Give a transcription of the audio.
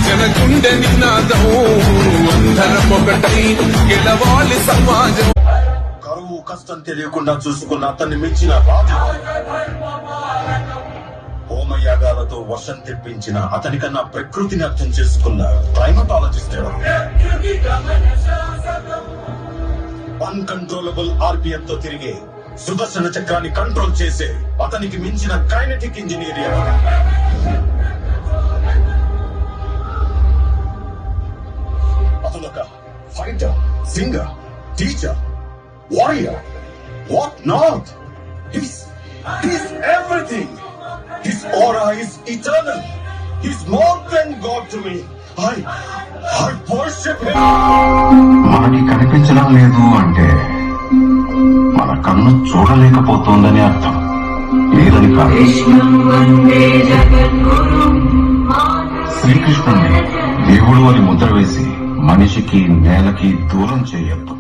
జనగుండె నినాదం అందరం ఒకటై గెలవాలి సమాజం. కరువు కష్టం తెలియకుండా చూసుకున్న అతన్ని మించిన రాజు, హోమయాగాలతో వర్షం తెప్పించిన అతనికన్నా ప్రకృతిని అర్థం చేసుకున్న క్లైమటాలజిస్ట్, అన్కంట్రోలబుల్ ఆర్పిఎం తో తిరిగే సుదర్శన చక్రాన్ని కంట్రోల్ చేసే అతనికి మించిన కైనెటిక్ ఇంజనీర్, అతనొక fighter, singer, teacher, warrior, what not. He's everything. His aura is eternal. He's more than God to me. I worship him. మనకి కనిపించడం లేదు అంటే మన కన్ను చూడలేకపోతోందని అర్థం, లేదని కాదు. శ్రీకృష్ణుని దేవుడు అని ముద్ర వేసి మనిషికి నేలకి దూరం చేయొద్దు.